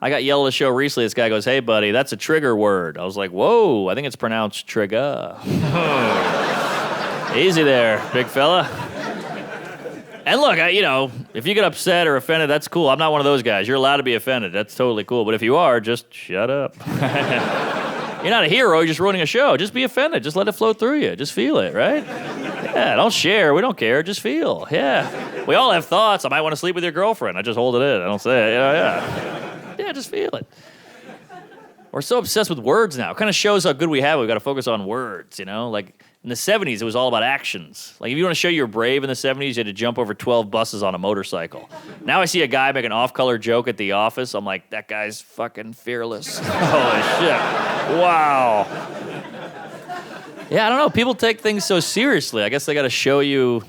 I got yelled at a show recently. This guy goes, "Hey, buddy, that's a trigger word." I was like, "Whoa, I think it's pronounced trigger." Easy there, big fella. And look, if you get upset or offended, that's cool. I'm not one of those guys. You're allowed to be offended. That's totally cool. But if you are, just shut up. You're not a hero. You're just ruining a show. Just be offended. Just let it flow through you. Just feel it, right? Yeah, don't share. We don't care. Just feel. Yeah. We all have thoughts. I might want to sleep with your girlfriend. I just hold it in. I don't say it. Yeah. Yeah, just feel it. We're so obsessed with words now. It kind of shows how good we have it. We've got to focus on words, Like in the 70s, it was all about actions. Like if you want to show you're brave in the 70s, you had to jump over 12 buses on a motorcycle. Now I see a guy make an off-color joke at the office. I'm like, that guy's fucking fearless. Holy shit. Wow. Yeah, I don't know. People take things so seriously. I guess they got to show you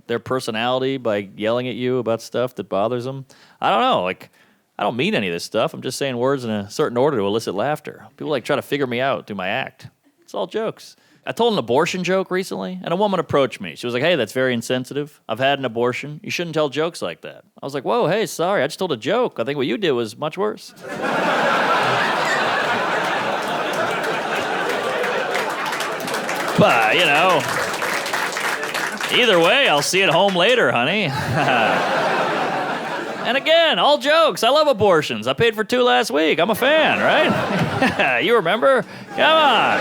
their personality by yelling at you about stuff that bothers them. I don't know. I don't mean any of this stuff. I'm just saying words in a certain order to elicit laughter. People try to figure me out through my act. It's all jokes. I told an abortion joke recently, and a woman approached me. She was like, "Hey, that's very insensitive. I've had an abortion. You shouldn't tell jokes like that." I was like, "Whoa, hey, sorry. I just told a joke. I think what you did was much worse." But, either way, I'll see you at home later, honey. And again, all jokes. I love abortions. I paid for 2 last week. I'm a fan, right? You remember? Come on.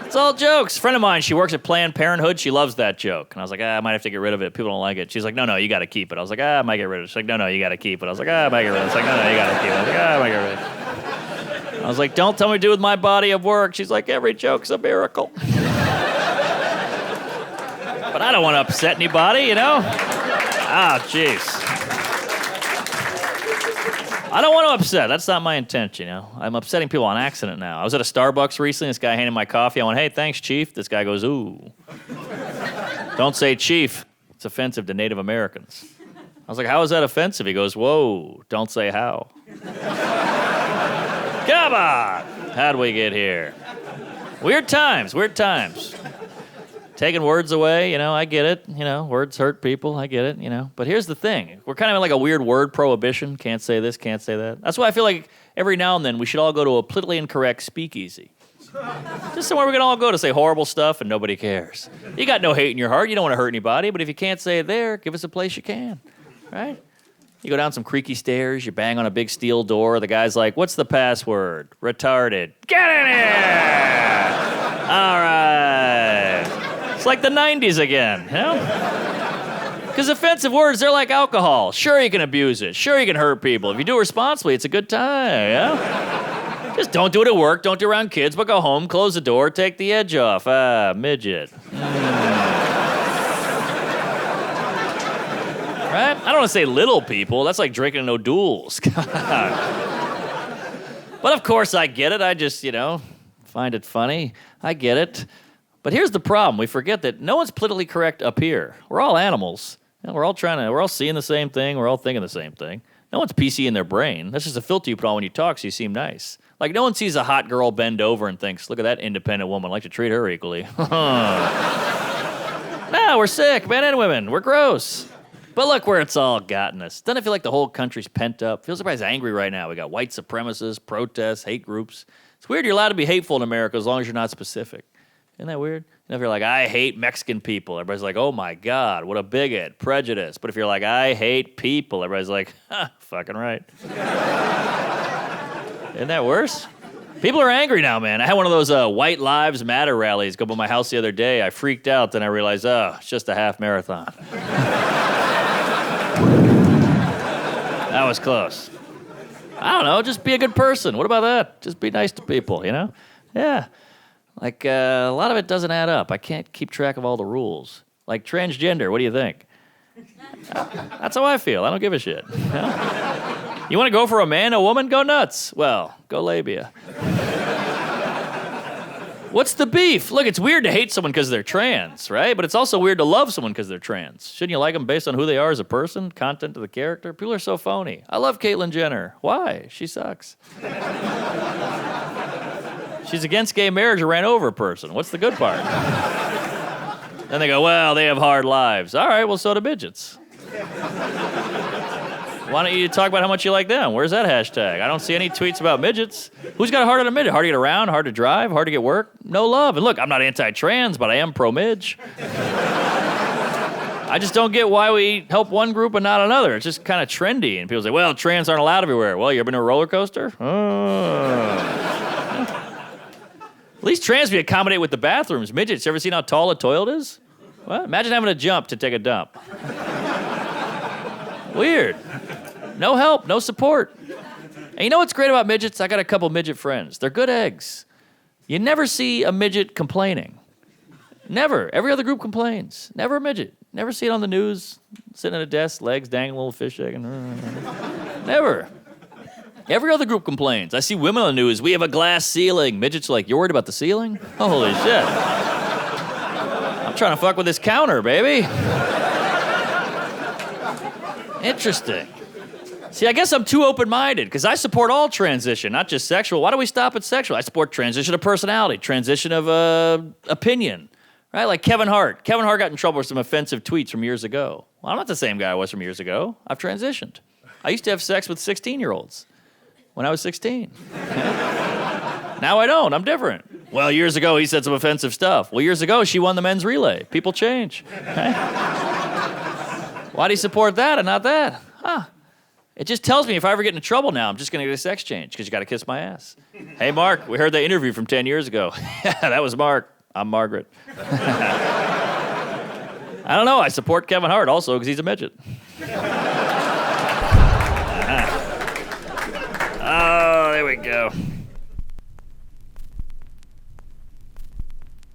It's all jokes. A friend of mine, she works at Planned Parenthood. She loves that joke. And I was like, I might have to get rid of it. People don't like it. She's like, no, you got to keep it. I was like, I might get rid of it. She's like, no, you got to keep it. I was like, I might get rid of it. She's like, no, you got to keep it. I was like, I might get rid of it. I was like, don't tell me what to do with my body of work. She's like, every joke's a miracle. But I don't want to upset anybody, jeez. I don't want to upset. That's not my intention, I'm upsetting people on accident now. I was at a Starbucks recently. This guy handed my coffee. I went, "Hey, thanks, Chief." This guy goes, "Ooh. Don't say Chief. It's offensive to Native Americans." I was like, "How is that offensive?" He goes, "Whoa, don't say how." Come on. How'd we get here? Weird times. Taking words away, I get it. Words hurt people. I get it, But here's the thing. We're kind of in like a weird word prohibition. Can't say this, can't say that. That's why I feel like every now and then we should all go to a politically incorrect speakeasy. Just somewhere we can all go to say horrible stuff and nobody cares. You got no hate in your heart. You don't want to hurt anybody. But if you can't say it there, give us a place you can, right? You go down some creaky stairs. You bang on a big steel door. The guy's like, "What's the password?" "Retarded." "Get in here!" All right. It's like the 90s again, Because offensive words, they're like alcohol. Sure, you can abuse it. Sure, you can hurt people. If you do it responsibly, it's a good time, Just don't do it at work. Don't do it around kids, but go home, close the door, take the edge off. Midget. Right? I don't want to say little people. That's like drinking in O'Doul's. But of course, I get it. I just, find it funny. I get it. But here's the problem. We forget that no one's politically correct up here. We're all animals. We're all seeing the same thing. We're all thinking the same thing. No one's PC in their brain. That's just a filter you put on when you talk so you seem nice. Like no one sees a hot girl bend over and thinks, "Look at that independent woman. I'd like to treat her equally." No, we're sick, men and women. We're gross. But look where it's all gotten us. Doesn't it feel like the whole country's pent up? Feels like everybody's angry right now. We got white supremacists, protests, hate groups. It's weird you're allowed to be hateful in America as long as you're not specific. Isn't that weird? If you're like, "I hate Mexican people," everybody's like, "Oh my God, what a bigot, prejudice." But if you're like, "I hate people," everybody's like, fucking right. Isn't that worse? People are angry now, man. I had one of those White Lives Matter rallies go by my house the other day. I freaked out, then I realized, it's just a half marathon. That was close. I don't know, just be a good person. What about that? Just be nice to people, Yeah. Like, a lot of it doesn't add up. I can't keep track of all the rules. Like transgender, what do you think? That's how I feel. I don't give a shit. You want to go for a man, a woman? Go nuts. Well, go labia. What's the beef? Look, it's weird to hate someone because they're trans, right? But it's also weird to love someone because they're trans. Shouldn't you like them based on who they are as a person, content of the character? People are so phony. I love Caitlyn Jenner. Why? She sucks. She's against gay marriage or ran over a person. What's the good part? Then they go, "Well, they have hard lives." All right, well, so do midgets. Why don't you talk about how much you like them? Where's that hashtag? I don't see any tweets about midgets. Who's got a hard on a midget? Hard to get around, hard to drive, hard to get work? No love. And look, I'm not anti-trans, but I am pro-midge. I just don't get why we help one group and not another. It's just kind of trendy. And people say, well, trans aren't allowed everywhere. Well, you ever been to a roller coaster? At least trans we accommodate with the bathrooms. Midgets, you ever seen how tall a toilet is? What? Imagine having to jump to take a dump. Weird. No help, no support. And you know what's great about midgets? I got a couple midget friends. They're good eggs. You never see a midget complaining. Never. Every other group complains. Never a midget. Never see it on the news, sitting at a desk, legs dangling, little fish egg. Never. Every other group complains. I see women on the news, we have a glass ceiling. Midgets are like, you're worried about the ceiling? Holy shit. I'm trying to fuck with this counter, baby. Interesting. See, I guess I'm too open-minded, because I support all transition, not just sexual. Why do we stop at sexual? I support transition of personality, transition of opinion. Right, like Kevin Hart. Kevin Hart got in trouble with some offensive tweets from years ago. Well, I'm not the same guy I was from years ago. I've transitioned. I used to have sex with 16-year-olds when I was 16. Now I don't. I'm different. Well, years ago, he said some offensive stuff. Well, years ago, she won the men's relay. People change. Right? Why do you support that and not that? Huh. It just tells me if I ever get into trouble now, I'm just going to get a sex change because you got to kiss my ass. Hey, Mark, we heard that interview from 10 years ago. Yeah, that was Mark. I'm Margaret. I don't know. I support Kevin Hart also because he's a midget. Oh, there we go.